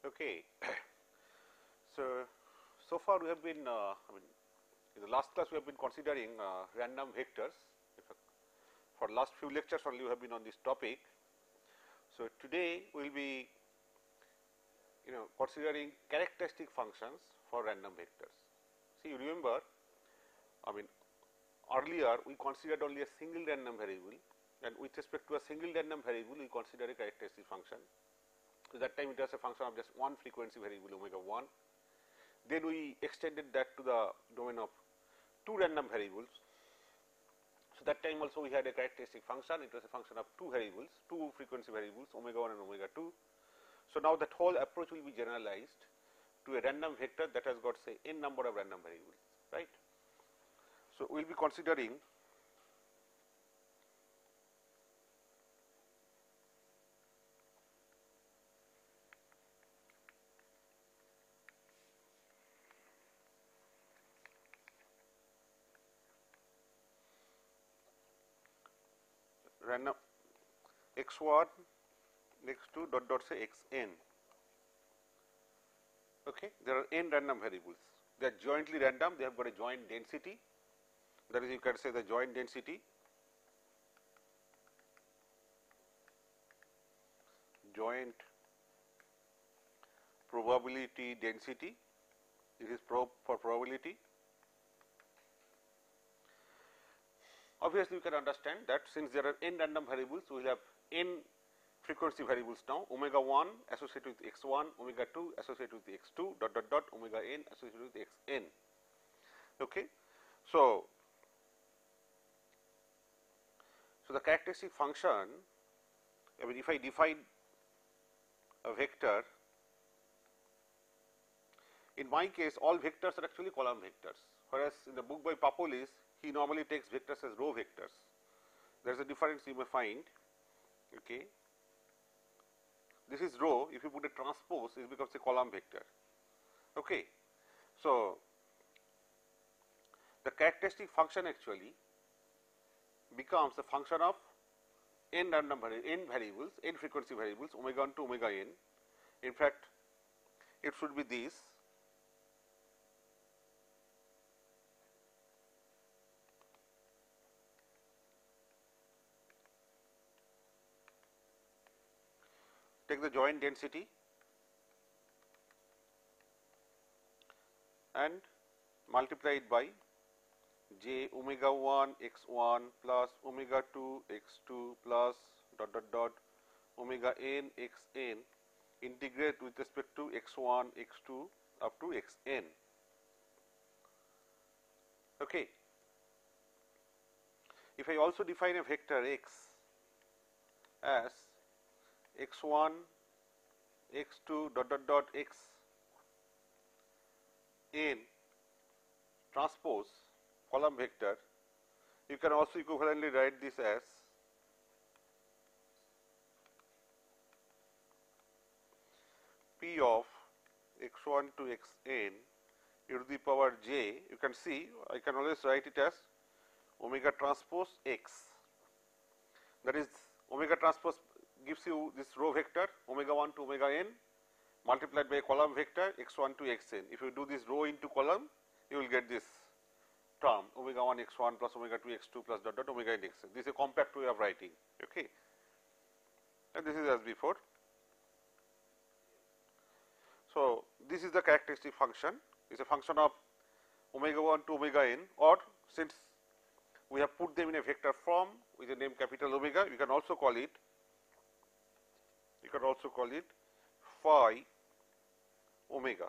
Okay. So far we have been, in the last class we have been considering random vectors. For last few lectures only we have been on this topic. So today we will be, considering characteristic functions for random vectors. See, you remember, earlier we considered only a single random variable, and with respect to a single random variable we consider a characteristic function. So that time it was a function of just one frequency variable omega 1. Then we extended that to the domain of two random variables. So that time also we had a characteristic function. It was a function of two variables, two frequency variables, omega 1 and omega 2. So now that whole approach will be generalized to a random vector that has got, say, n number of random variables, right. So we will be considering random x1, x2 dot say xn. Okay, there are n random variables. They are jointly random. They have got a joint density. That is, you can say the joint density, joint probability density. This is for probability. Obviously, you can understand that since there are n random variables, we will have n frequency variables now, omega 1 associated with x1, omega 2 associated with x2 dot omega n associated with xn. Okay. So the characteristic function, if I define a vector, in my case all vectors are actually column vectors, whereas in the book by Papoulis he normally takes vectors as row vectors. There is a difference you may find. Okay. This is row. If you put a transpose, it becomes a column vector. Okay. So the characteristic function actually becomes a function of n random n variables, n frequency variables, omega 1 to omega n. In fact, it should be this. Take the joint density and multiply it by j omega 1 x1 plus omega 2 x2 plus dot omega n xn, integrate with respect to x1 x2 up to xn. Okay. If I also define a vector x as x1 x2 dot x n transpose column vector, you can also equivalently write this as p of x1 to xn e to the power j. You can see I can always write it as omega transpose x. That is, omega transpose gives you this row vector omega 1 to omega n multiplied by a column vector x1 to xn. If you do this row into column, you will get this term omega 1 x1 plus omega 2 x2 plus dot omega n xn. This is a compact way of writing. Okay. And this is as before. So this is the characteristic function. It is a function of omega 1 to omega n, or since we have put them in a vector form with the name capital omega, you can also call it phi omega.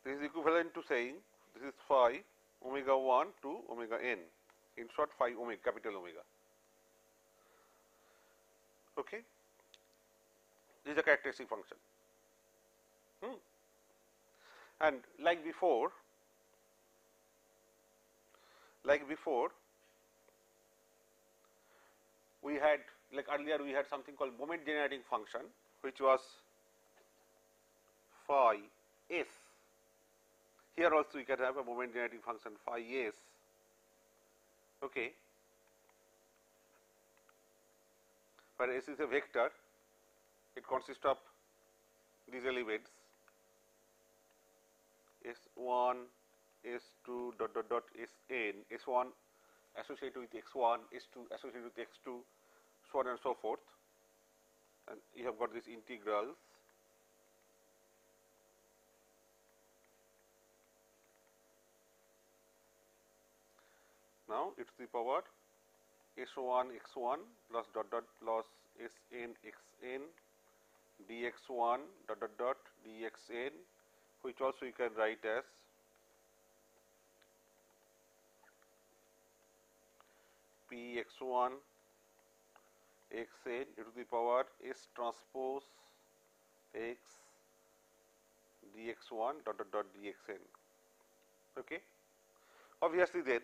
This is equivalent to saying this is phi omega 1 to omega n, in short phi omega, capital omega. Okay. This is a characteristic function. And like before, we had, like earlier we had something called moment generating function, which was phi s. Here also we can have a moment generating function phi s. Okay. Where s is a vector it consists of these elements S1, S2 dot dot dot Sn, S1 associated with X1, S2 associated with X2, so on and so forth, and you have got these integrals. Now, it is the power S1 x1 plus dot dot plus Sn xn dx1 dot dot dot dxn, which also you can write as p x1 xn e to the power S transpose x dx1 dot dot dot dxn. Okay. Obviously, then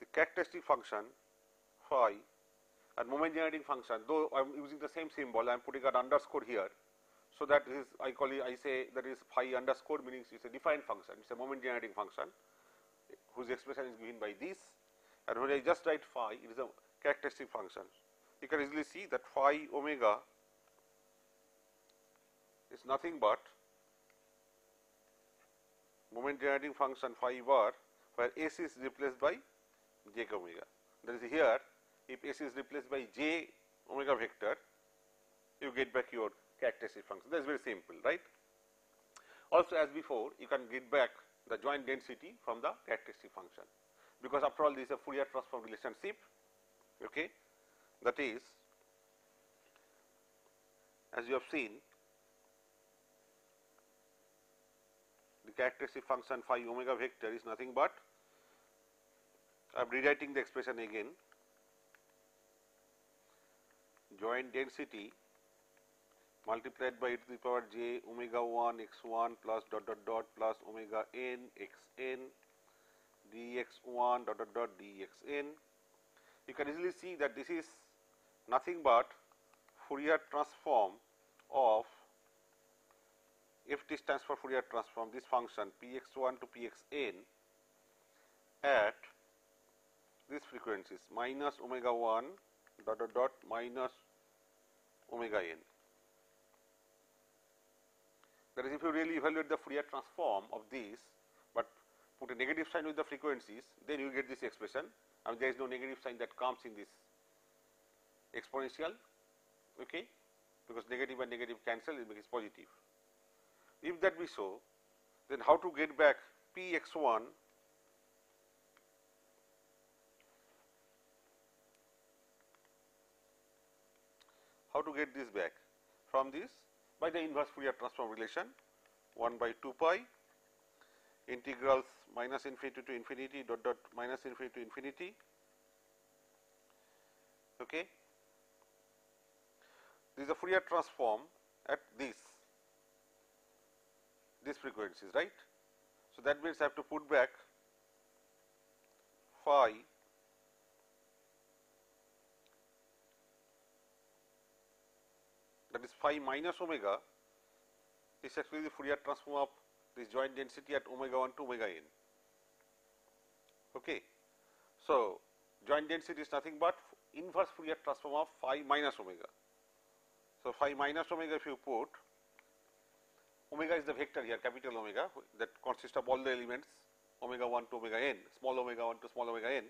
the characteristic function phi and moment generating function, though I am using the same symbol, I am putting an underscore here. So, that is I say that is phi underscore, meaning it is a defined function, it is a moment generating function whose expression is given by this, and when I just write phi, it is a characteristic function. You can easily see that phi omega is nothing but moment generating function phi bar, where S is replaced by j omega. That is, here if S is replaced by j omega vector, you get back your characteristic function. That is very simple, right. Also, as before, you can get back the joint density from the characteristic function, because after all this is a Fourier transform relationship. Okay. That is, as you have seen, the characteristic function phi omega vector is nothing but, I am rewriting the expression again, joint density multiplied by e to the power j omega 1 x1 plus dot dot dot plus omega n xn dx1 dot dot dot dxn. You can easily see that this is nothing but Fourier transform of, if this stands for Fourier transform, this function px1 to pxn at these frequencies minus omega 1 dot dot dot minus omega n. That is, if you really evaluate the Fourier transform of these, but put a negative sign with the frequencies, then you get this expression. I mean, there is no negative sign that comes in this exponential, okay, because negative and negative cancel, it makes positive. If that be so, then how to get back px1 how to get this back from this? By the inverse Fourier transform relation, 1 by 2 pi integrals minus infinity to infinity dot dot minus infinity to infinity. Okay. This is a Fourier transform at these frequencies, right. So, that means I have to put back phi that is phi minus omega is actually the Fourier transform of this joint density at omega 1 to omega n. Okay. So, joint density is nothing but inverse Fourier transform of phi minus omega. So, phi minus omega, if you put, omega is the vector here, capital omega, that consists of all the elements omega 1 to omega n, small omega 1 to small omega n,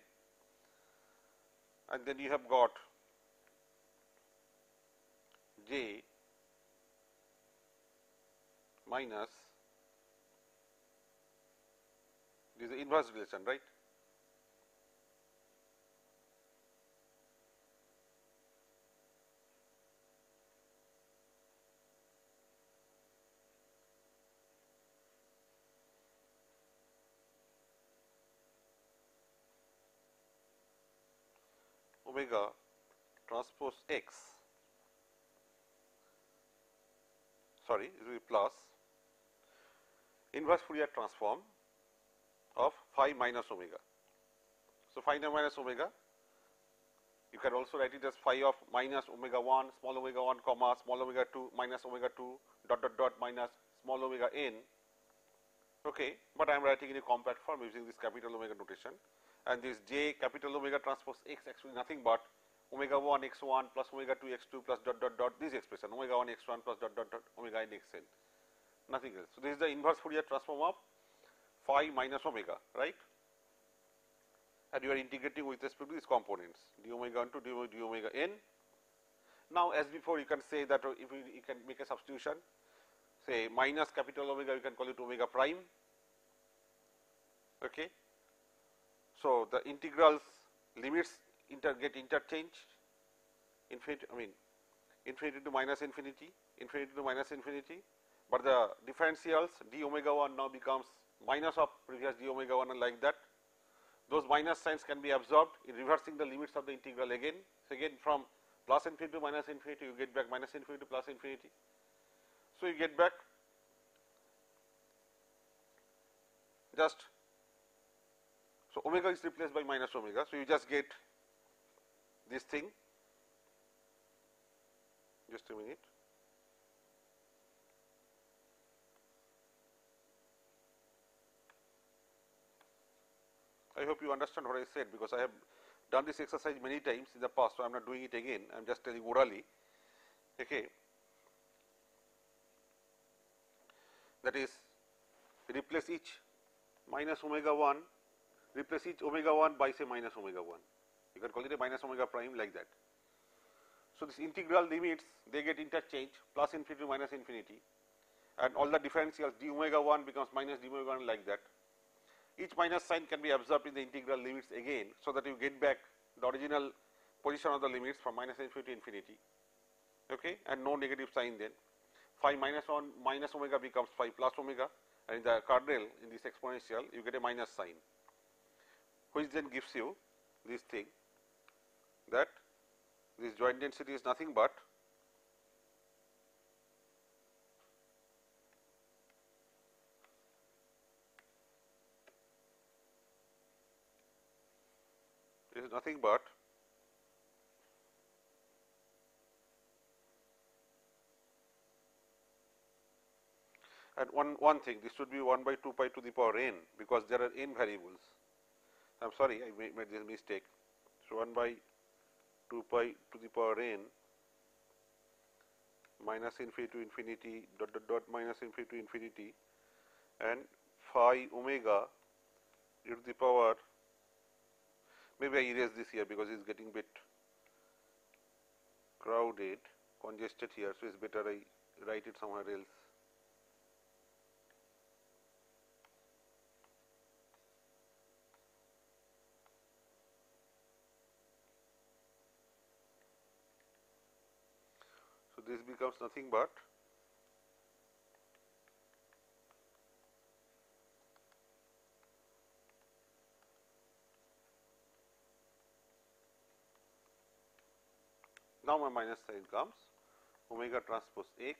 and then you have got j minus, this is the inverse relation, right. Omega transpose x, sorry, it will be plus inverse Fourier transform of phi minus omega. So, phi minus omega, you can also write it as phi of minus omega 1, small omega 1 comma small omega 2 minus omega 2 dot dot dot minus small omega n. Okay, but I am writing in a compact form using this capital omega notation, and this j capital omega transpose x actually nothing but omega 1 x1 plus omega 2 x2 plus dot dot dot this expression omega 1 x1 plus dot dot dot omega n xn, nothing else. So, this is the inverse Fourier transform of phi minus omega, right, and you are integrating with respect to these components d omega 1 to d omega n. Now, as before, you can say that if you can make a substitution, say minus capital omega, you can call it omega prime. Okay. So, the integrals limits get interchanged, infinity to minus infinity, infinity to minus infinity, but the differentials d omega 1 now becomes minus of previous d omega 1 and like that. Those minus signs can be absorbed in reversing the limits of the integral again. So, again from plus infinity to minus infinity, you get back minus infinity to plus infinity. So, you get back just, so omega is replaced by minus omega. So, you just get this thing, just a minute. I hope you understand what I said, because I have done this exercise many times in the past. So, I am not doing it again, I am just telling orally. Okay. That is, replace each minus omega 1, replace each omega 1 by say minus omega 1. You can call it a minus omega prime like that. So, this integral limits they get interchanged plus infinity to minus infinity, and all the differentials d omega 1 becomes minus d omega 1 like that. Each minus sign can be absorbed in the integral limits again, so that you get back the original position of the limits from minus infinity to infinity, okay, and no negative sign then. Phi minus 1 minus omega becomes phi plus omega, and in the kernel in this exponential you get a minus sign, which then gives you this thing, that this joint density is nothing but and one thing, this should be 1 by 2 pi to the power n, because there are n variables. I am sorry, I made this mistake. So, 1 by 2 pi to the power n minus infinity to infinity dot dot dot minus infinity to infinity, and phi omega e to the power, maybe I erase this here because it is getting bit crowded, congested here. So, it is better I write it somewhere else. So, this becomes nothing but now my minus sign comes omega transpose x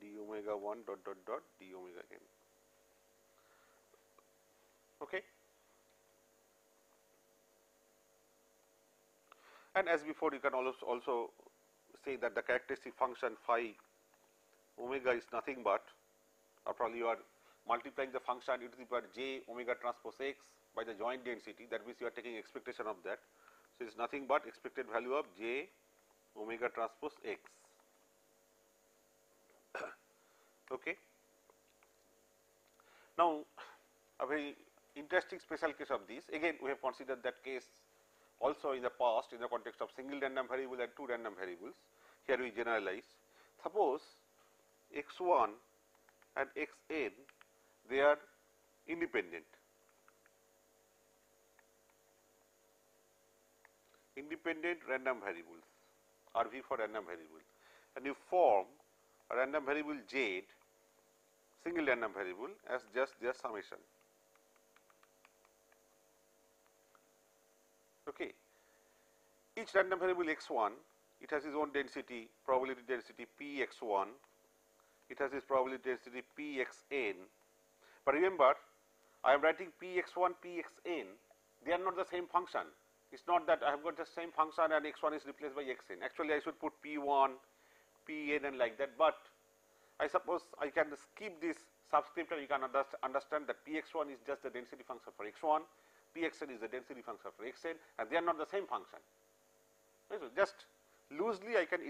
d omega 1 dot dot dot d omega n. Okay. And as before, you can also say that the characteristic function phi omega is nothing but, after all you are multiplying the function e to the power j omega transpose x by the joint density, that means you are taking expectation of that. So, it is nothing but expected value of j omega transpose x. Okay. Now, a very interesting special case of this, again we have considered that case also in the past in the context of single random variable and two random variables. Here we generalize. Suppose x1 and xn, they are independent. Independent random variables, RV for random variable, and you form a random variable z, single random variable, as just their summation. Okay. Each random variable x1, it has its own density, probability density p x1, it has its probability density p xn, but remember I am writing p x1, p xn, they are not the same function. It is not that I have got the same function and x1 is replaced by xn. Actually, I should put p1, pn and like that, but I suppose I can skip this subscript and you can understand that p x1 is just the density function for x1, Pxn is the density function for xn, and they are not the same function. So just loosely I can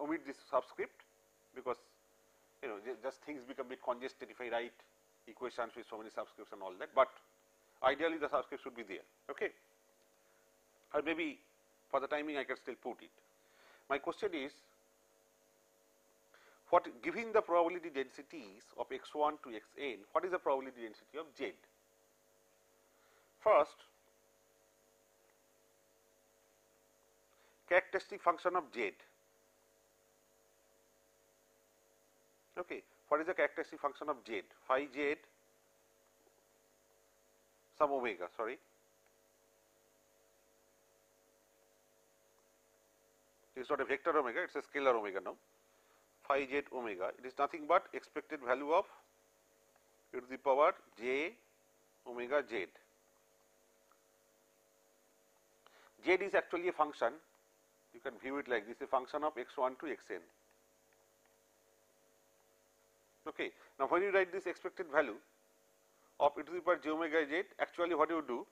omit this subscript, because just things become a bit congested if I write equations with so many subscripts and all that, but ideally the subscript should be there. Okay, or maybe for the timing I can still put it. My question is, given the probability densities of x1 to xn, what is the probability density of z? First, characteristic function of z. Okay, what is the characteristic function of z? Phi z some omega, sorry. It is not a vector omega, it is a scalar omega now. Phi z omega, it is nothing but expected value of e to the power j omega z. Z is actually a function, you can view it like this, a function of x1 to xn. Okay. Now, when you write this expected value of e to the power j omega z, actually what you do,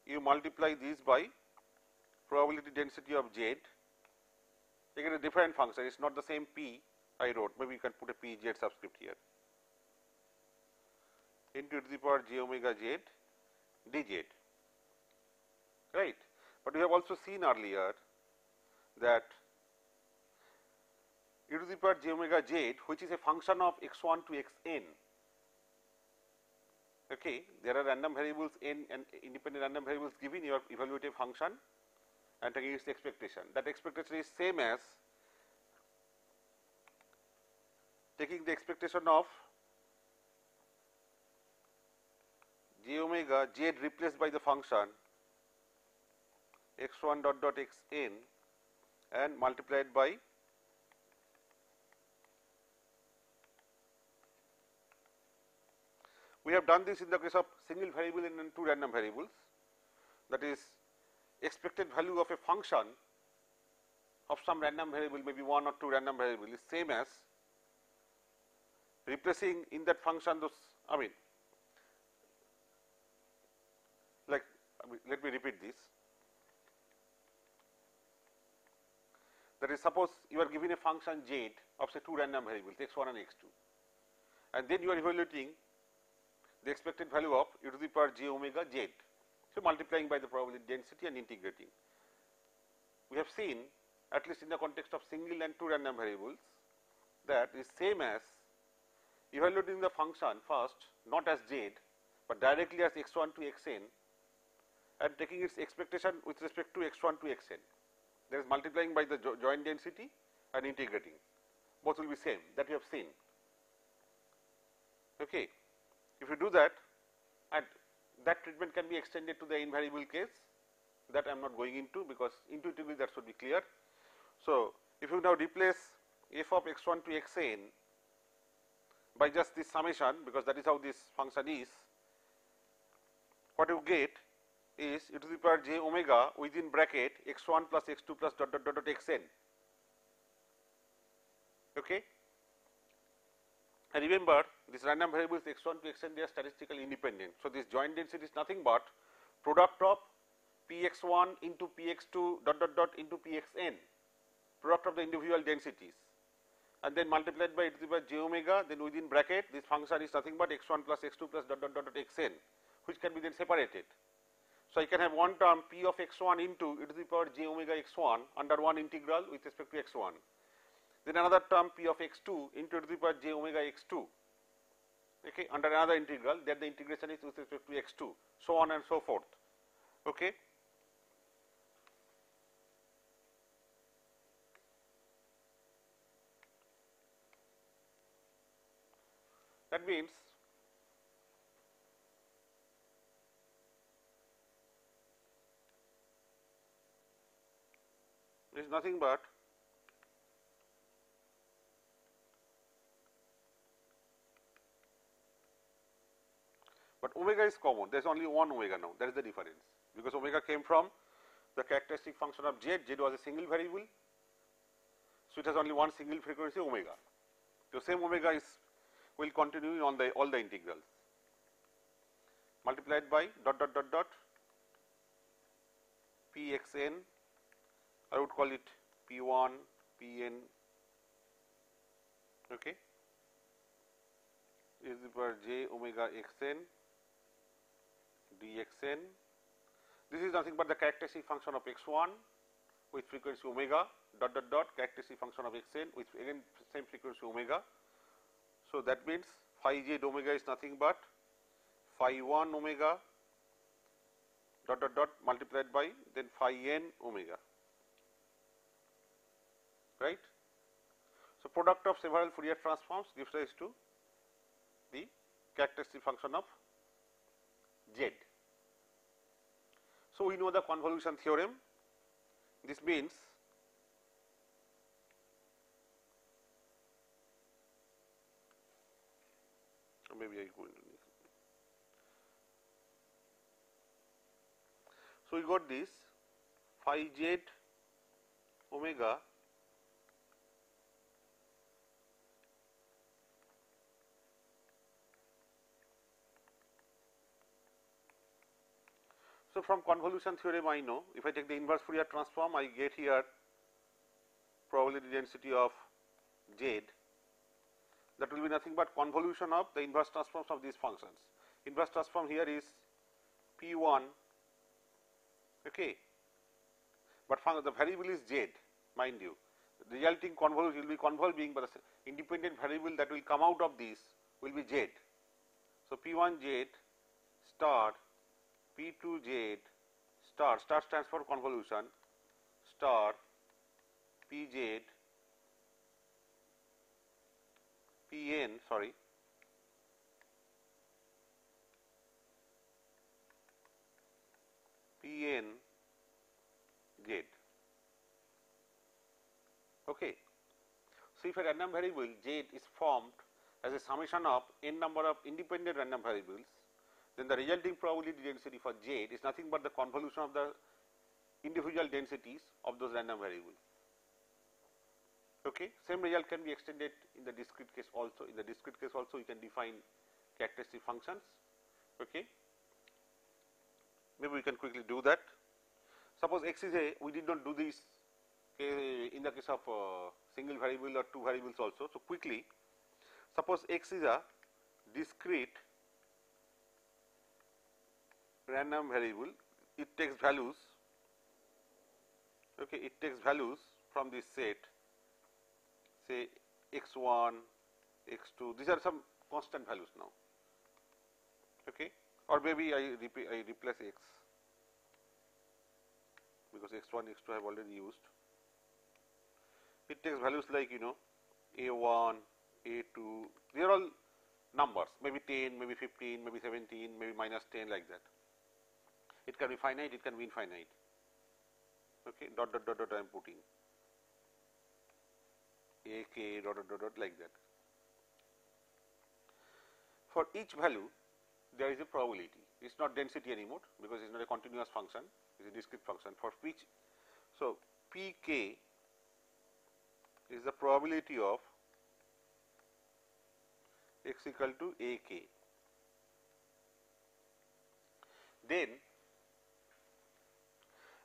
you multiply this by probability density of z, you get a different function, it is not the same p I wrote, maybe you can put a p z subscript here, into e to the power j omega z dz, right. But we have also seen earlier that e to the power j omega z, which is a function of x1 to xn. Okay, there are random variables n and independent random variables given your evaluative function and taking its expectation. That expectation is same as taking the expectation of j omega z replaced by the function x1 dot dot xn and multiplied by we have done this in the case of single variable and two random variables, that is expected value of a function of some random variable, maybe one or two random variable, is same as replacing in that function those, let me repeat this. That is, suppose you are given a function z of say two random variables x1 and x2, and then you are evaluating the expected value of e to the power j omega z. So, multiplying by the probability density and integrating. We have seen, at least in the context of single and two random variables, that is same as evaluating the function first not as z, but directly as x1 to xn and taking its expectation with respect to x1 to xn. That is multiplying by the joint density and integrating. Both will be same, that we have seen. Okay. If you do that, and that treatment can be extended to the invariable case, that I am not going into, because intuitively that should be clear. So, if you now replace f of x1 to xn by just this summation, because that is how this function is, what you get is e to the power j omega within bracket x1 plus x2 plus dot dot dot dot xn. Okay. And remember, these random variables x1 to xn, they are statistically independent. So, this joint density is nothing but product of px1 into px2 dot dot dot into pxn, product of the individual densities, and then multiplied by e to the power j omega, then within bracket this function is nothing but x1 plus x2 plus dot dot dot dot xn, which can be then separated. So, I can have one term p of x1 into e to the power j omega x1 under one integral with respect to x1. Then another term p of x2 into e to the power j omega x2, okay, under another integral, that the integration is with respect to x2, so on and so forth. Okay. That means it is nothing but omega is common, there is only one omega now, that is the difference, because omega came from the characteristic function of z, z was a single variable, so it has only one single frequency omega. So, same omega is will continue on the all the integrals multiplied by dot dot dot dot Pxn, I would call it P1, Pn, okay, is the power j omega xn dxn. This is nothing but the characteristic function of x1 with frequency omega dot dot dot characteristic function of xn with again same frequency omega. So, that means phi z omega is nothing but phi 1 omega dot dot dot multiplied by then phi n omega, right. So, product of several Fourier transforms gives rise to the characteristic function of z. So, we know the convolution theorem. This means maybe I go into this. So, we got this phi z omega so, from convolution theorem I know if I take the inverse Fourier transform I get here probability density of z, that will be nothing but convolution of the inverse transforms of these functions. Inverse transform here is P1, okay, but the variable is z, mind you. The resulting convolution will be convolving, but the independent variable that will come out of this will be z. So, P1 z star P2 z star stands for convolution star Pz Pn Pn z, okay. So, if a random variable z is formed as a summation of n number of independent random variables, then the resulting probability density for z is nothing but the convolution of the individual densities of those random variables. Okay. Same result can be extended in the discrete case also. In the discrete case also we can define characteristic functions. Okay. Maybe we can quickly do that. Suppose x is a, we did not do this in the case of single variable or two variables also. So, quickly suppose x is a discrete random variable, it takes values, okay, it takes values from this set, say x1, x2, these are some constant values now, okay, or maybe I replace x because x1, x2 I have already used. It takes values like a1, a2, they are all numbers, maybe 10, maybe 15, maybe 17, maybe minus 10, like that. It can be finite, it can be infinite, okay, dot dot dot dot I am putting a k dot dot dot dot like that. For each value there is a probability, it is not density anymore because it is not a continuous function, it is a discrete function for which. So, p k is the probability of x equal to a k. Then,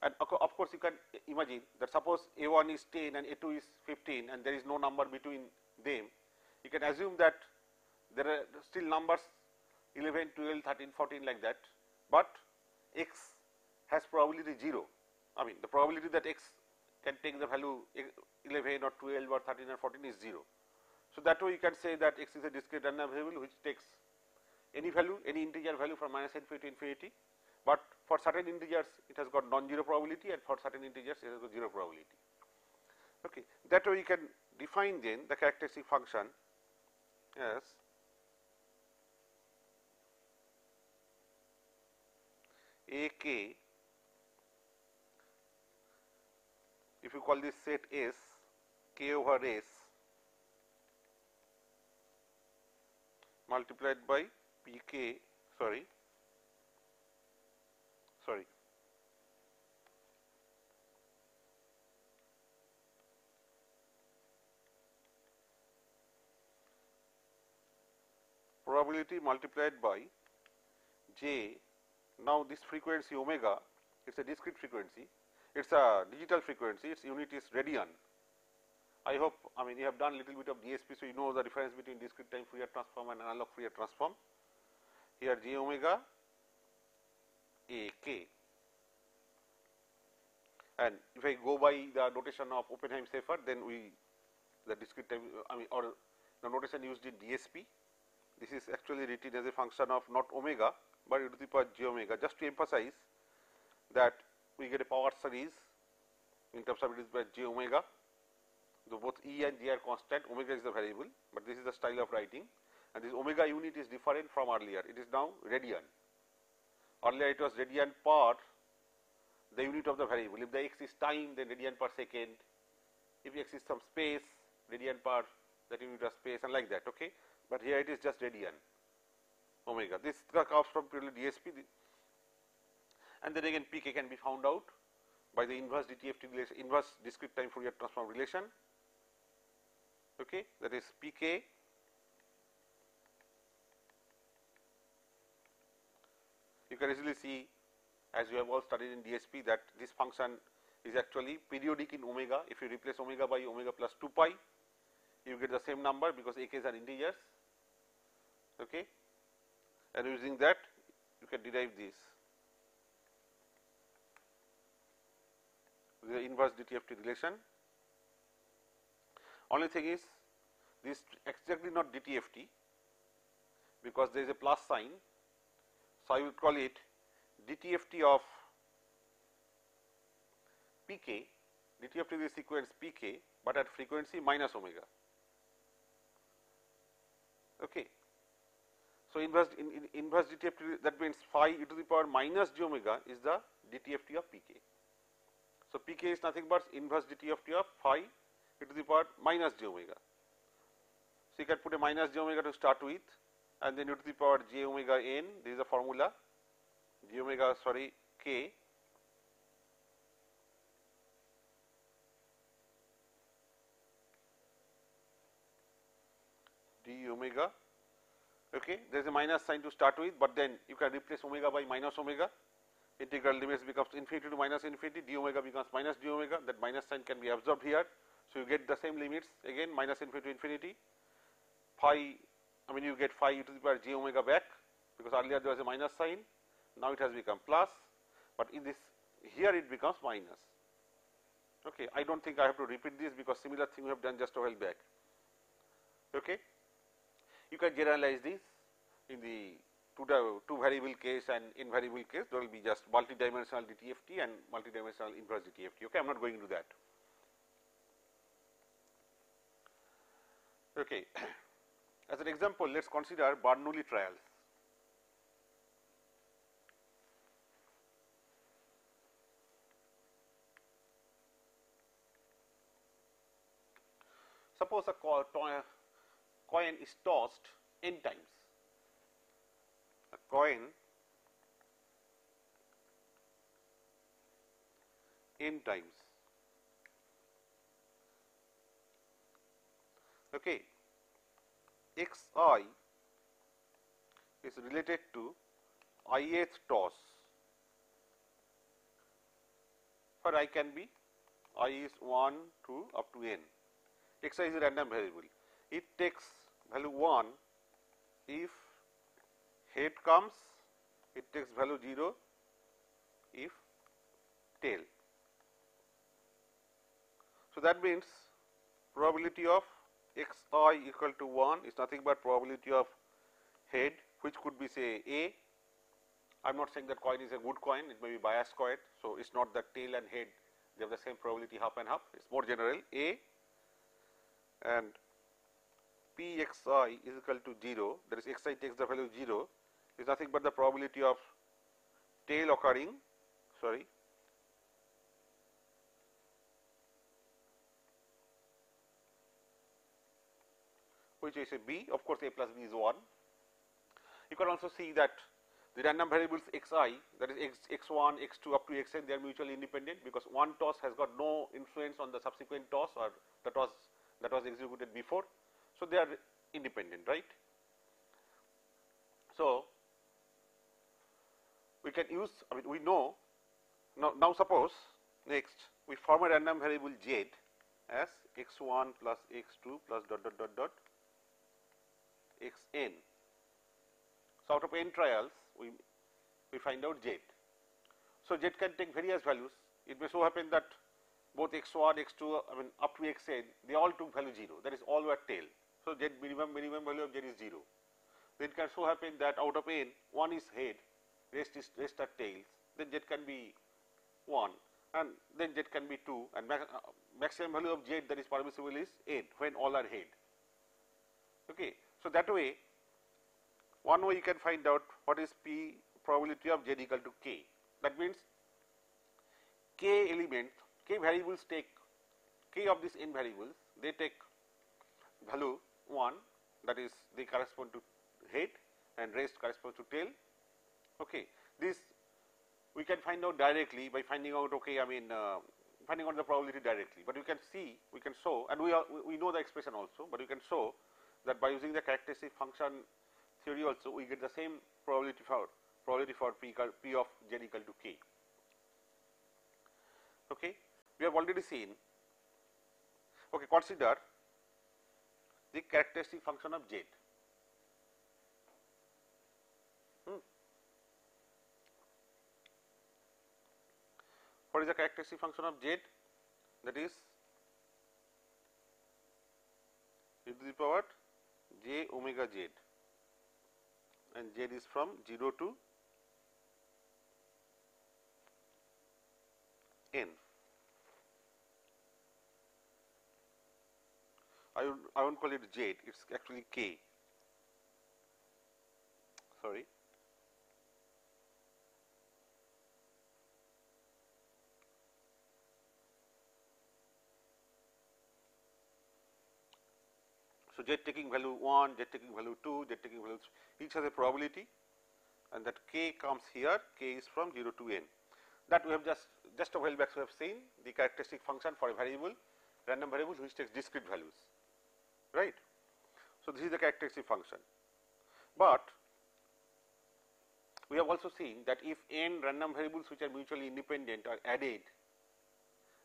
and of course, you can imagine that suppose a1 is 10 and a2 is 15 and there is no number between them, you can assume that there are still numbers 11, 12, 13, 14 like that, but x has probability 0. I mean the probability that x can take the value 11 or 12 or 13 or 14 is 0. So, that way you can say that x is a discrete random variable which takes any value, any integer value from -infinity to infinity, but for certain integers it has got non-zero probability and for certain integers it has got 0 probability. Okay. That way you can define then the characteristic function as a k, if you call this set S, k over S multiplied by p k, sorry, probability multiplied by j. Now, this frequency omega, it is a discrete frequency, it is a digital frequency, its unit is radian. I hope, I mean, you have done little bit of DSP, so you know the difference between discrete time Fourier transform and analog Fourier transform. Here j omega a k, and if I go by the notation of Oppenheim-Seyfert, then the discrete time, I mean, or the notation used in DSP, this is actually written as a function of not omega, but e to the power j omega, just to emphasize that we get a power series in terms of it is by j omega. So both E and J are constant, omega is the variable, but this is the style of writing, and this omega unit is different from earlier. It is now radian. Earlier it was radian per the unit of the variable. If the x is time, then radian per second. If x is some space, radian per that unit of space, and like that. Okay, but here it is just radian omega. This comes from purely DSP, and then again pk can be found out by the inverse DTFT relation, inverse discrete time Fourier transform relation. Okay, that is pk you can easily see, as you have all studied in DSP, that this function is actually periodic in omega. If you replace omega by omega plus 2 pi, you get the same number because ak's are integers. Okay, and using that you can derive this with the inverse DTFT relation. Only thing is, this exactly not DTFT because there is a plus sign. So, I will call it DTFT of pk. DTFT is the sequence pk, but at frequency minus omega. Okay. So, inverse DTFT, that means phi e to the power minus j omega is the DTFT of pk. So, pk is nothing but inverse DTFT of phi e to the power minus j omega. So, you can put a minus j omega to start with, and then e to the power j omega n, this is the formula, j omega k d omega. Okay, there is a minus sign to start with, but then you can replace omega by minus omega. Integral limits becomes infinity to minus infinity, d omega becomes minus d omega, that minus sign can be absorbed here. So, you get the same limits again, minus infinity to infinity, phi, I mean you get phi e to the power j omega back, because earlier there was a minus sign, now it has become plus, but in this here it becomes minus. Okay, I do not think I have to repeat this because similar thing we have done just a while back. Okay. You can generalize this in the two variable case and invariable case. There will be just multidimensional DTFT and multidimensional inverse DTFT. Okay, I am not going into that. Okay. As an example, let us consider Bernoulli trials. Suppose a coin is tossed n times. A coin n times. Okay. Xi is related to ith toss, for I can be I is 1 to up to n. Xi is a random variable. It takes value 1 if head comes, it takes value 0 if tail. So, that means probability of xi equal to 1 is nothing but probability of head, which could be say A. I am not saying that coin is a good coin, it may be biased coin. So, it is not that tail and head they have the same probability half and half, it is more general A, and P xi is equal to 0, that is xi takes the value 0, is nothing but the probability of tail occurring, which is a B. Of course, A plus B is 1. You can also see that the random variables xi, that is x1, x2 up to xn, they are mutually independent, because one toss has got no influence on the subsequent toss or the toss that was executed before. So, they are independent, right. So, we can use, I mean we know now suppose Next, we form a random variable z as x1 plus x2 plus dot dot dot dot xn. So, out of n trials, we find out z. So, z can take various values. It may so happen that both x1, x2, I mean up to xn, they all took value 0, that is all were tail. So, z minimum value of z is 0. Then it can so happen that out of n, 1 is head, rest are tails, then z can be 1 and then z can be 2 and maximum value of z that is permissible is n when all are head. Okay. So, that way one way you can find out what is p probability of z equal to k. That means k elements, k variables take k of these n variables, they take value 1, that is they correspond to head and rest corresponds to tail. Okay. This we can find out directly by finding out, okay, I mean finding out the probability directly, but we can see, we can show, and we know the expression also, but we can show that by using the characteristic function theory also we get the same probability for p of z equal to k. Okay. We have already seen, okay, consider the characteristic function of z. What is the characteristic function of z? That is e to the power j omega z, and z is from 0 to n. I won't call it z, it is actually k, sorry. So, z taking value 1, z taking value 2, z taking value 3, each has a probability, and that k comes here, k is from 0 to n. That we have just a while back we have seen the characteristic function for a variable, random variable which takes discrete values, right. So, this is the characteristic function, but we have also seen that if n random variables which are mutually independent are added,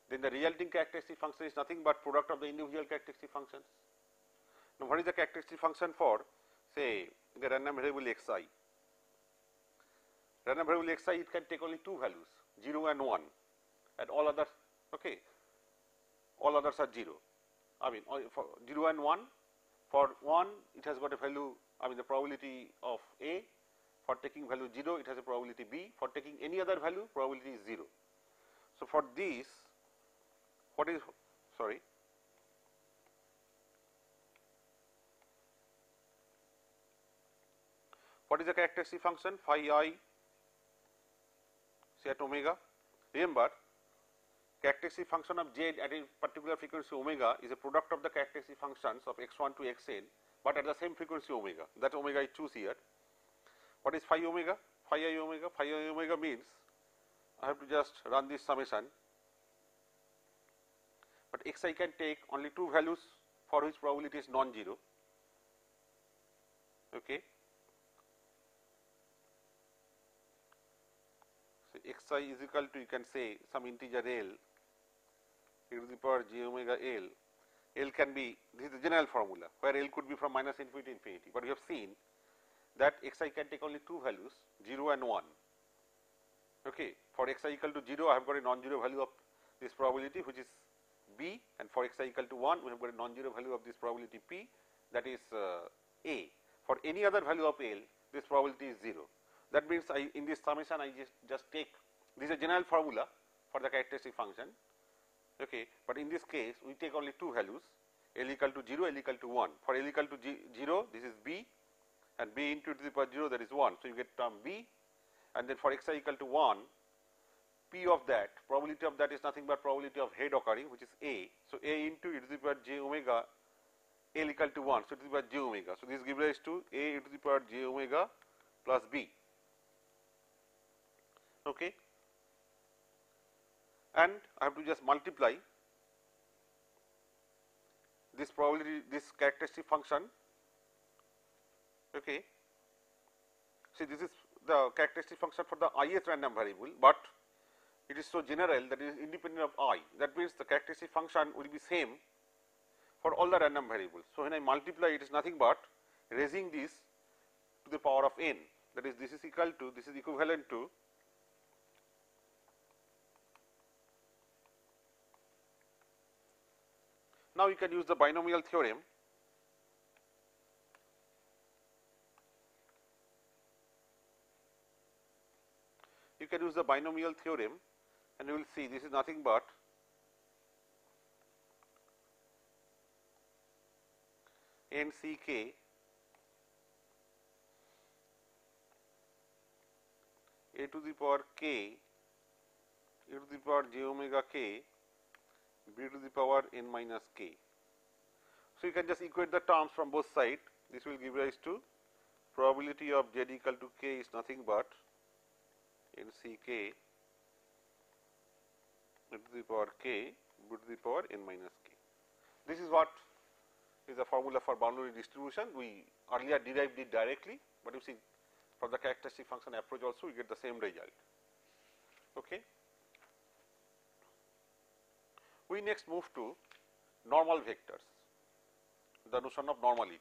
then the resulting characteristic function is nothing but product of the individual characteristic functions. Now, what is the characteristic function for, say, the random variable xi? Random variable xi, it can take only two values, 0 and 1, and all others, okay, all others are 0. I mean for 0 and 1, for 1 it has got a value, I mean the probability of a, for taking value 0 it has a probability b, for taking any other value probability is 0. So, for this what is, sorry, what is the characteristic function phi I say at omega? Remember, characteristic function of z at a particular frequency omega is a product of the characteristic functions of x1 to xn, but at the same frequency omega, that omega I choose here. What is phi omega? Phi I omega? Phi I omega means I have to just run this summation, but xi can take only two values for which probability is non-zero. Okay. So, xi is equal to, you can say, some integer l, e to the power j omega l. L can be, this is the general formula where L could be from minus infinity to infinity, but we have seen that xi can take only two values, 0 and 1. Okay. For xi equal to 0, I have got a non-zero value of this probability which is b, and for xi equal to 1, we have got a non-zero value of this probability p, that is a. For any other value of L, this probability is 0. That means in this summation I just take, this is a general formula for the characteristic function. Okay. But in this case we take only two values, L equal to 0, L equal to 1. For L equal to 0, this is b, and b into e to the power 0, that is 1. So, you get term b, and then for xi equal to 1, p of that, probability of that is nothing but probability of head occurring, which is a. So, a into e to the power j omega L equal to 1, so e to the power j omega. So, this gives rise to a e to the power j omega plus b. Okay. And I have to just multiply this probability, this characteristic function. Okay. See, this is the characteristic function for the ith random variable, but it is so general that it is independent of I. That means the characteristic function will be same for all the random variables. So, when I multiply, it is nothing but raising this to the power of n, that is, this is equal to, this is equivalent to now you can use the binomial theorem. You can use the binomial theorem and you will see this is nothing but n c k a to the power k e to the power j omega k b to the power n minus k. So, you can just equate the terms from both sides. This will give rise to probability of z equal to k is nothing but n c k e to the power k b to the power n minus k. This is what is the formula for boundary distribution. We earlier derived it directly, but you see for the characteristic function approach also we get the same result. Okay. We next move to normal vectors, the notion of normality.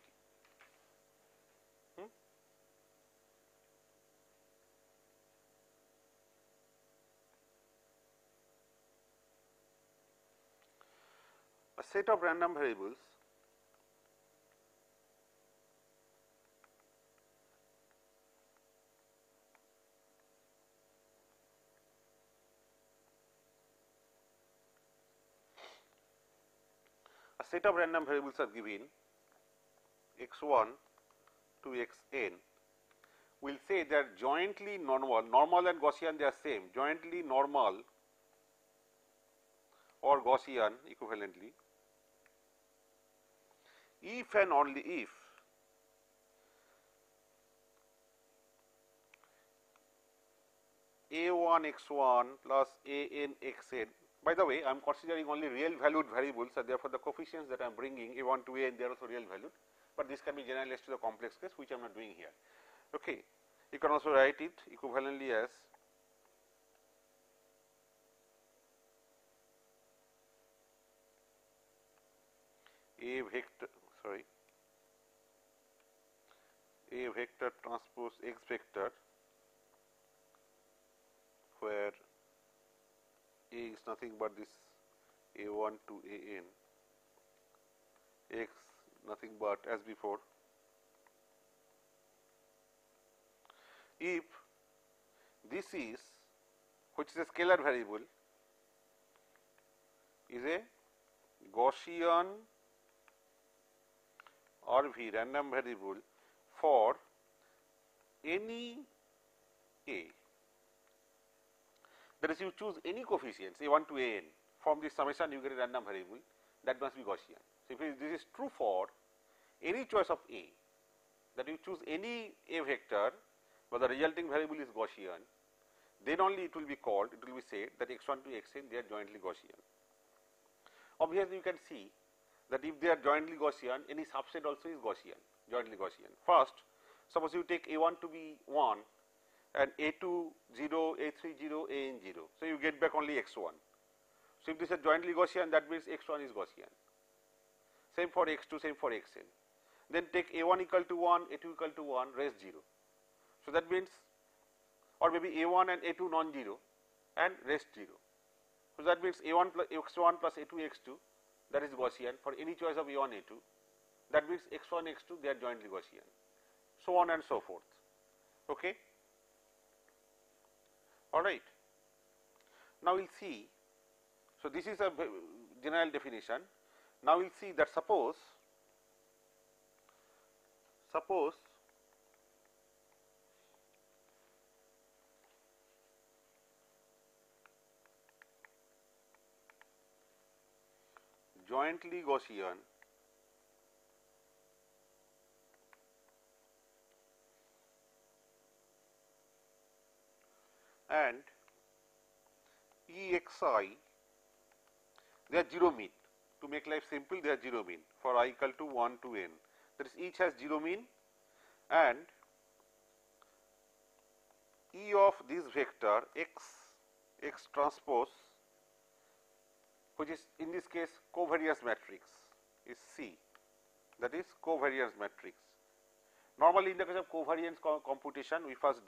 A set of random variables are given x1 to xn. We will say they are jointly normal and Gaussian they are same, jointly normal or Gaussian equivalently if and only if a1 x1 plus an xn. By the way, I am considering only real valued variables, and therefore, the coefficients that I am bringing a1 to an they are also real valued, but this can be generalized to the complex case, which I am not doing here. Okay. You can also write it equivalently as a vector transpose x vector, where a is nothing but this a1 to an, x nothing but as before. If this is, which is a scalar variable, is a Gaussian RV random variable for any a, that is, you choose any coefficients a1 to an from this summation, you get a random variable, that must be Gaussian. So, if this is true for any choice of a, that you choose any a vector, but the resulting variable is Gaussian, then only it will be called, it will be said that x1 to xn they are jointly Gaussian. Obviously, you can see that if they are jointly Gaussian, any subset also is Gaussian, jointly Gaussian. First, suppose you take a1 to be 1 and a2 0, a3 0, an 0. So, you get back only x1. So, if this is jointly Gaussian, that means x1 is Gaussian. Same for x2, same for xn. Then take a1 equal to 1, a2 equal to 1, rest 0. So, that means, or maybe a1 and a2 non-zero and rest 0. So, that means a1 plus x1 plus a2 x2, that is Gaussian for any choice of a1 a2, that means x1 x2 they are jointly Gaussian, so on and so forth. Okay. All right. Now, we will see. So, this is a general definition. Now, we will see that suppose jointly Gaussian and EXI, they are 0 mean. To make life simple, they are 0 mean for I equal to 1 to n. That is, each has 0 mean, and E of this vector x X transpose, which is in this case covariance matrix, is C, that is covariance matrix. Normally, in the case of covariance computation, we first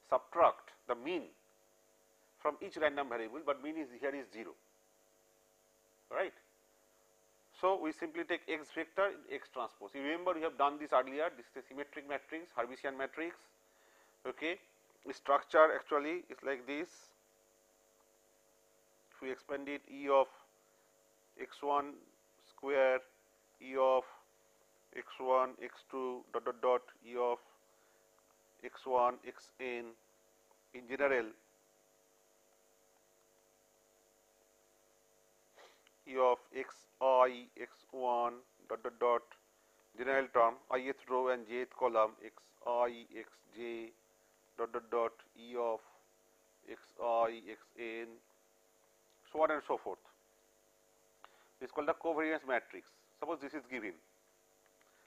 subtract the mean from each random variable, but mean is here is 0, right. So, we simply take X vector in X transpose. You remember we have done this earlier, this is a symmetric matrix, Hermitian matrix. Okay. The structure actually is like this. If we expand it, E of x1 square, E of x1, x2 dot dot dot, E of x1, xn in general, E of xi, x1 dot dot dot, general term, ith row and jth column, xi, xj dot dot dot, E of xi, xn, so on and so forth. This is called the covariance matrix. Suppose this is given.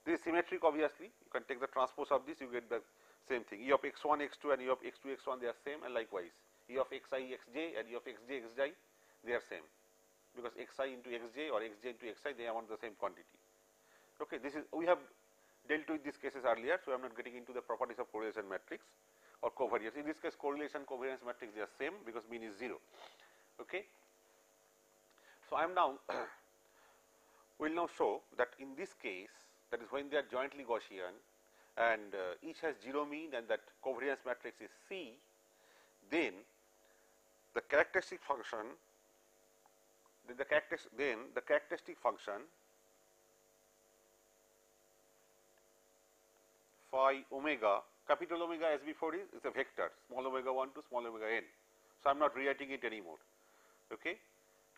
This is symmetric, obviously. You can take the transpose of this, you get the same thing. E of x1, x2 and E of x2, x1, they are same, and likewise E of xi, xj and E of xj, xj, they are same, because xi into xj or xj into xi, they amount to the same quantity. Okay, this is, we have dealt with these cases earlier, so I am not getting into the properties of correlation matrix or covariance. In this case, correlation covariance matrix, they are same because mean is 0. Okay. So, I am now we will now show that in this case, that is when they are jointly Gaussian and each has 0 mean and that covariance matrix is C, then the characteristic function, the characteristic function phi omega, capital omega as before is a vector, small omega 1 to small omega n. So, I am not rewriting it anymore. Okay.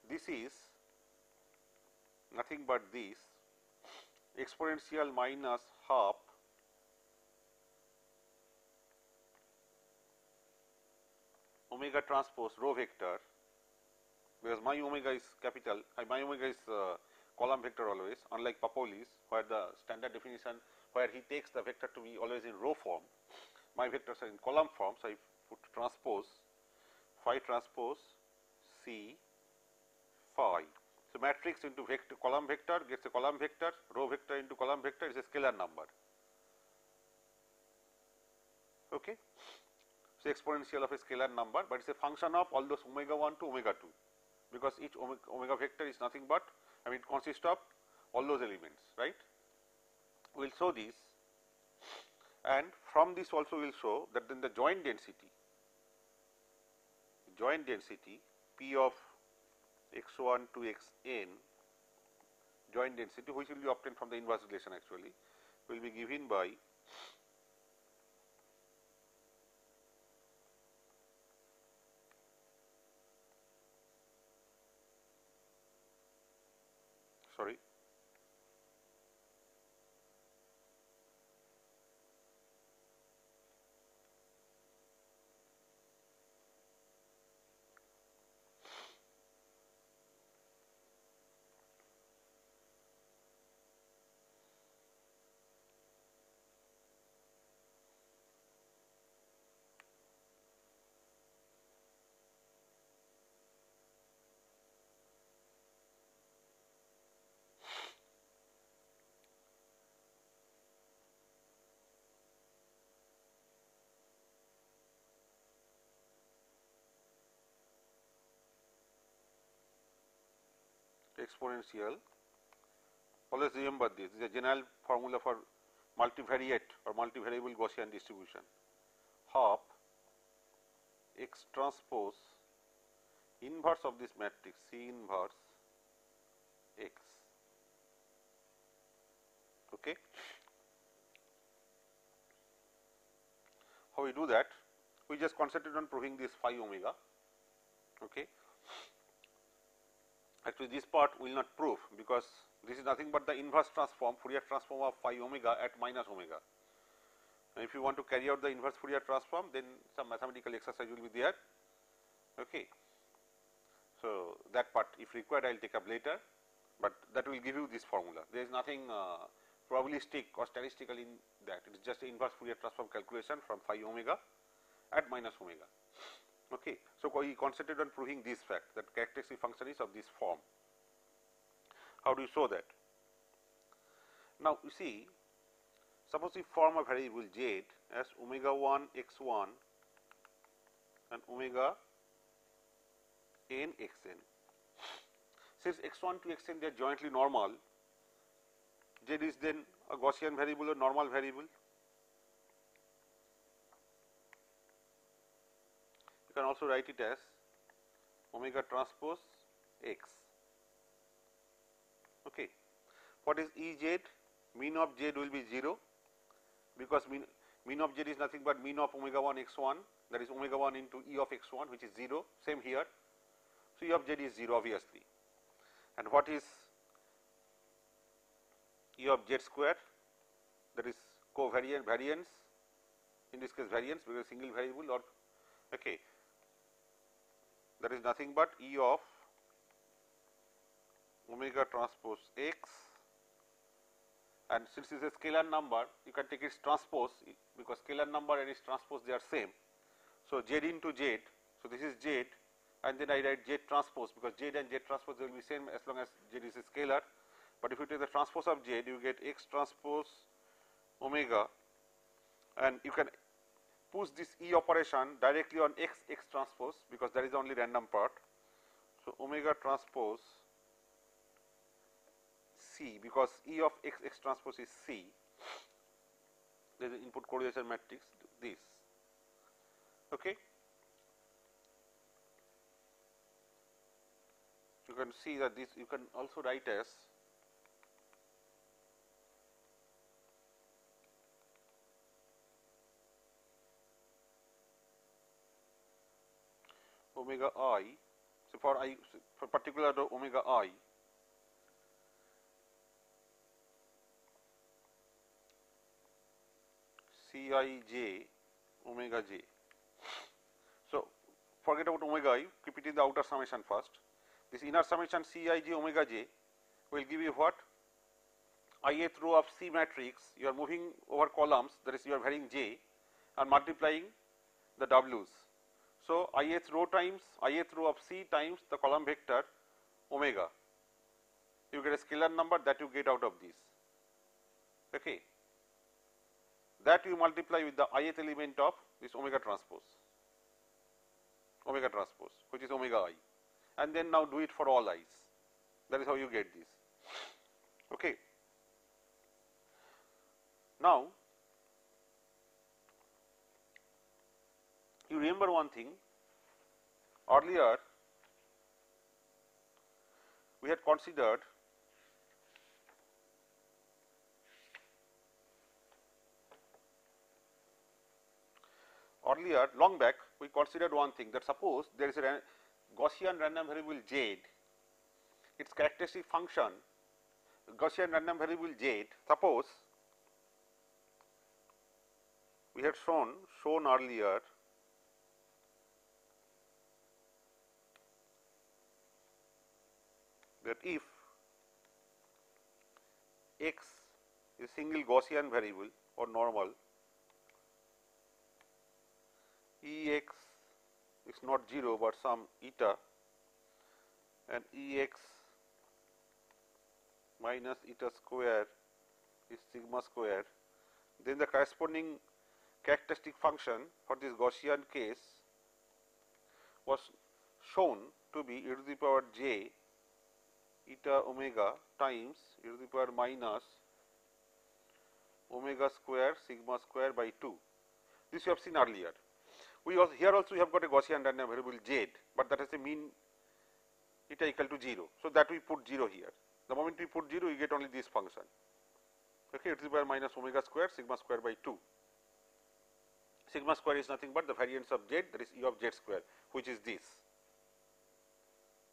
This is nothing but this exponential minus half omega transpose rho vector, because my omega is capital, my omega is column vector always, unlike Pauli's where the standard definition where he takes the vector to be always in row form, my vectors are in column form. So, I put transpose phi transpose C phi. So, matrix into vector, column vector gets a column vector, row vector into column vector is a scalar number. Okay. So, exponential of a scalar number, but it is a function of all those omega 1 to omega 2, because each omega vector is nothing but, I mean, it consists of all those elements, right. We will show this, and from this also we will show that then the joint density P of x1 to xn, joint density, which will be obtained from the inverse relation actually, will be given by exponential, always remember this is a general formula for multivariate or multivariable Gaussian distribution, half x transpose inverse of this matrix C inverse x. Okay. How we do that? We just concentrate on proving this phi omega. Okay. Actually, this part we will not prove, because this is nothing but the inverse transform, Fourier transform of phi omega at minus omega. And if you want to carry out the inverse Fourier transform, then some mathematical exercise will be there. Okay. So, that part if required I will take up later, but that will give you this formula. There is nothing probabilistic or statistical in that, it is just inverse Fourier transform calculation from phi omega at minus omega. Okay. So, we concentrate on proving this fact that characteristic function is of this form. How do you show that? Now, you see, suppose we form a variable z as omega 1 x1 and omega n xn. Since x1 to xn they are jointly normal, z is then a Gaussian variable or normal variable. You can also write it as omega transpose x. Okay. What is Ez? Mean of z will be 0, because mean of z is nothing but mean of omega 1 x1, that is omega 1 into E of x1, which is 0, same here. So, E of z is 0 obviously. And what is E of z square? That is covariance, variance, in this case variance because single variable, or okay, that is nothing but E of omega transpose x, and since it is a scalar number you can take its transpose, because scalar number and its transpose they are same. So, z into z, so this is z, and then I write z transpose, because z and z transpose will be same as long as z is a scalar. But if you take the transpose of z, you get x transpose omega, and you can push this E operation directly on x transpose, because that is the only random part. So, omega transpose C, because E of x transpose is C, there is an input correlation matrix this. Okay. You can see that this you can also write as omega I. So, for particular omega I, Cij omega j. So, forget about omega I, keep it in the outer summation first. This inner summation Cij omega j will give you what? Ith row of C matrix, you are moving over columns, that is you are varying j and multiplying the w's. So, ith row times ith row of C times the column vector omega, you get a scalar number that you get out of this. Okay. That you multiply with the ith element of this omega transpose, which is omega I, and then now do it for all i's. That is how you get this. Okay. Now, you remember one thing, earlier we had considered long back we considered one thing, that suppose there is a Gaussian random variable z, its characteristic function Gaussian random variable z, suppose we had shown earlier that if x is single Gaussian variable or normal, Ex is not 0 but some eta, and Ex minus eta square is sigma square, then the corresponding characteristic function for this Gaussian case was shown to be e to the power j eta omega times e to the power minus omega square sigma square by 2. This you have seen earlier. Here also we have got a Gaussian random variable z, but that has a mean eta equal to 0. So, that we put 0 here. The moment we put 0, you get only this function. Okay, e to the power minus omega square sigma square by 2. Sigma square is nothing but the variance of z, that is E of z square, which is this.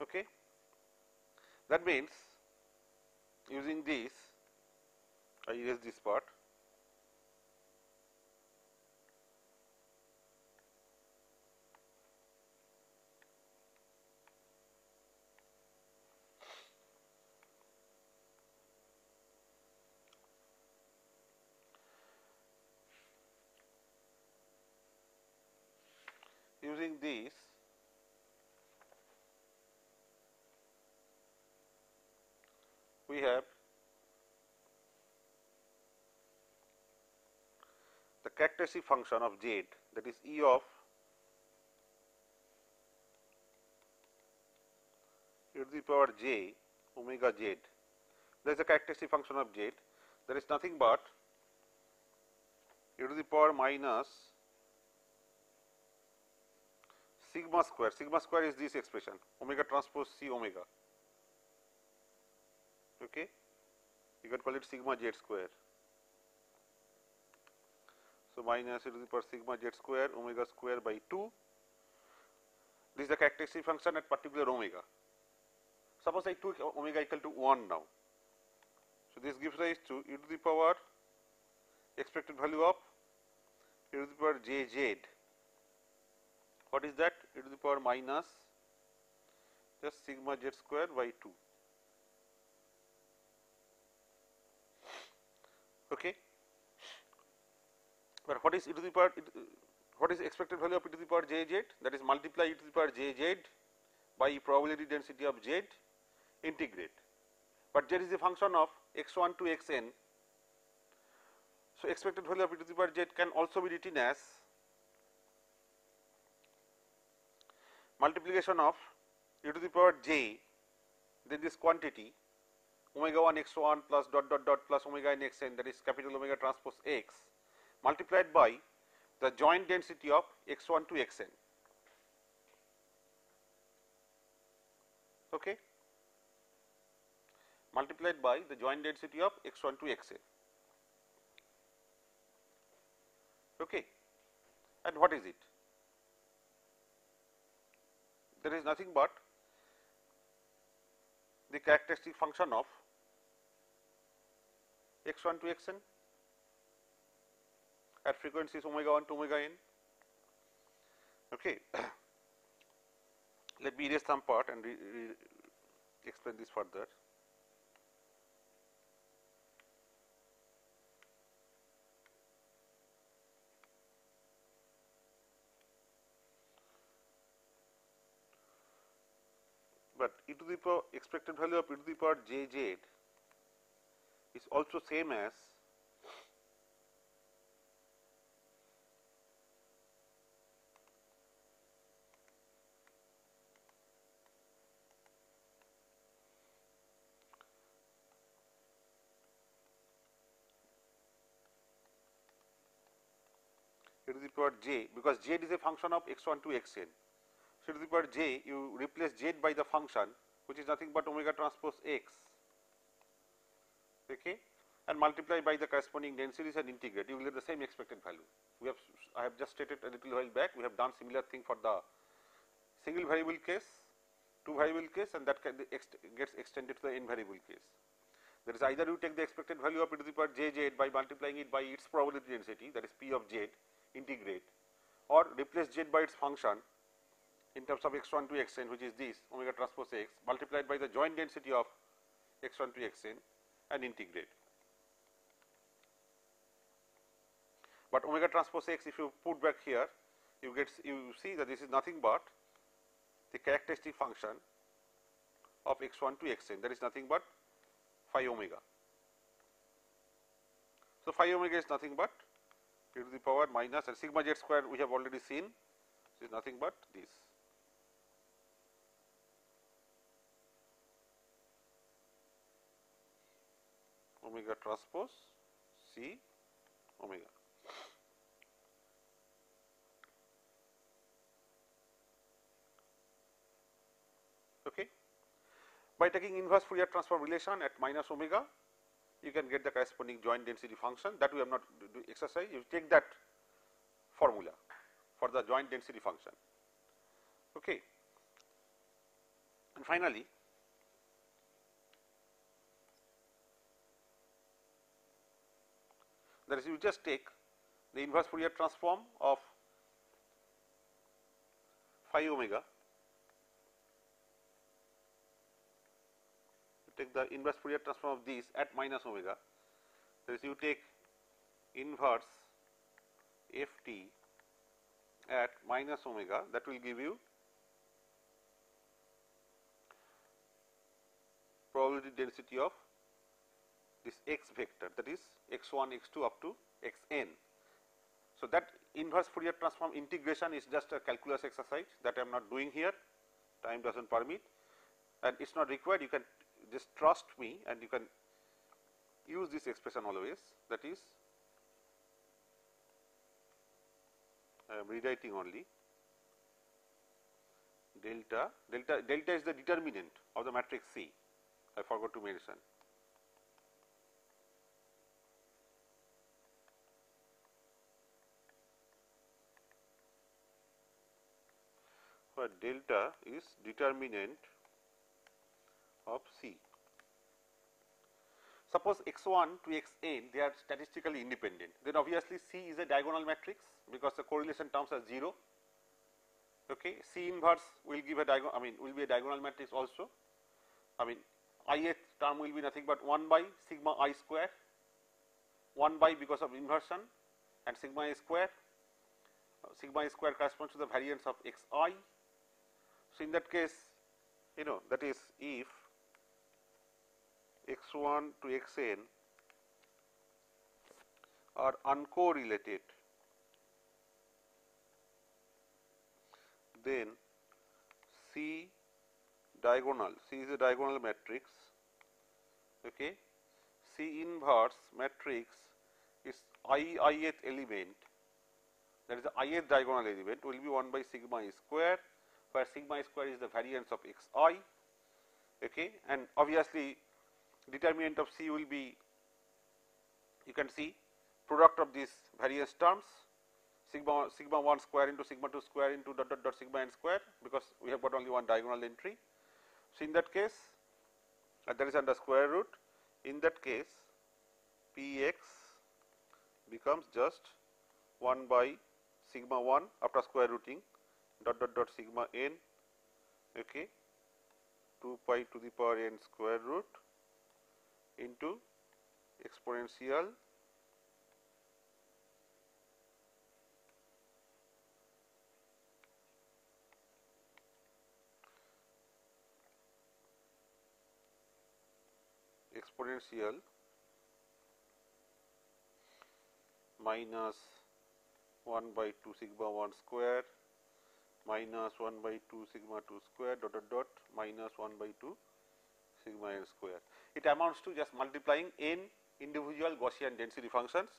Okay. That means using this, I erase this part. Using this, we have the characteristic function of z, that is E of e to the power j omega z. There is a characteristic function of z, that is nothing but e to the power minus sigma square. Sigma square is this expression, omega transpose c omega. Okay, you can call it sigma z square. So minus e to the power sigma z square omega square by 2. This is the characteristic function at particular omega. Suppose I took omega equal to 1 now. So this gives rise to e to the power expected value of e to the power jz. What is that? E to the power minus just sigma z square by 2. Okay. But what is e to the power? What is expected value of e to the power jz? That is multiply e to the power jz by probability density of z, integrate. But z is a function of x1 to xn. So expected value of e to the power z can also be written as multiplication of e to the power j, then this quantity omega 1 x1 plus dot dot dot plus omega n xn, that is capital omega transpose x, multiplied by the joint density of x1 to xn. Okay, multiplied by the joint density of x1 to xn. Okay, and what is it? There is nothing but the characteristic function of x1 to xn at frequencies omega 1 to omega n. Okay. Let me erase some part and explain this further. But e to the power expected value of e to the power jz is also same as e to the power j, because z is a function of x1 to xn. So, to the power j, you replace z by the function which is nothing but omega transpose x, okay, and multiply by the corresponding densities and integrate, you will get the same expected value. We have, I have just stated a little while back, we have done similar thing for the single variable case, two variable case, and that gets extended to the n variable case. That is, either you take the expected value of e to the power jz by multiplying it by its probability density, that is p of z, integrate, or replace z by its function in terms of x1 to xn, which is this omega transpose x, multiplied by the joint density of x1 to xn and integrate. But omega transpose x, if you put back here, you see that this is nothing but the characteristic function of x1 to xn, that is nothing but phi omega. So phi omega is nothing but e to the power minus, and sigma z square we have already seen, is nothing but this. Omega transpose C omega. Okay. By taking inverse Fourier transform relation at minus omega, you can get the corresponding joint density function. That we have not do exercise. You take that formula for the joint density function. Okay. And finally, that is, you just take the inverse Fourier transform of phi omega. You take the inverse Fourier transform of these at minus omega. That is, you take inverse ft at minus omega, that will give you probability density of this x vector, that is x1, x2 up to xn. So, that inverse Fourier transform integration is just a calculus exercise that I am not doing here, time does not permit, and it is not required. You can just trust me and you can use this expression always, that is I am rewriting only delta is the determinant of the matrix C, I forgot to mention. Where delta is determinant of C. Suppose x1 to xn, they are statistically independent, then obviously C is a diagonal matrix because the correlation terms are 0. Okay. C inverse will give a diagonal, will be a diagonal matrix also. Ith term will be nothing but 1 by sigma I square, 1 by because of inversion, and sigma I square. Sigma I square corresponds to the variance of xi. So, in that case, that is if x1 to xn are uncorrelated, then C diagonal, C is a diagonal matrix, okay. C inverse matrix is ith element, that is the ith diagonal element, will be 1 by sigma I square, where sigma I square is the variance of xi, okay. And obviously determinant of C will be, you can see, product of these various terms, sigma 1 square into sigma 2 square into dot dot dot sigma n square, because we have got only one diagonal entry. So, in that case, that is under square root, in that case Px becomes just 1 by sigma 1 after square rooting dot dot dot sigma n, okay, 2 pi to the power n square root into exponential minus 1 by 2 sigma 1 square minus 1 by 2 sigma 2 square dot dot dot minus 1 by 2 sigma n square. It amounts to just multiplying n individual Gaussian density functions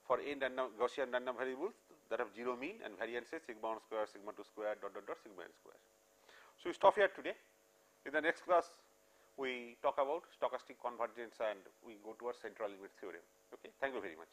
for n random Gaussian random variables that have 0 mean and variances sigma 1 square, sigma 2 square dot dot dot sigma n square. So, we stop here today. In the next class, we talk about stochastic convergence and we go towards central limit theorem. Okay. Thank you very much.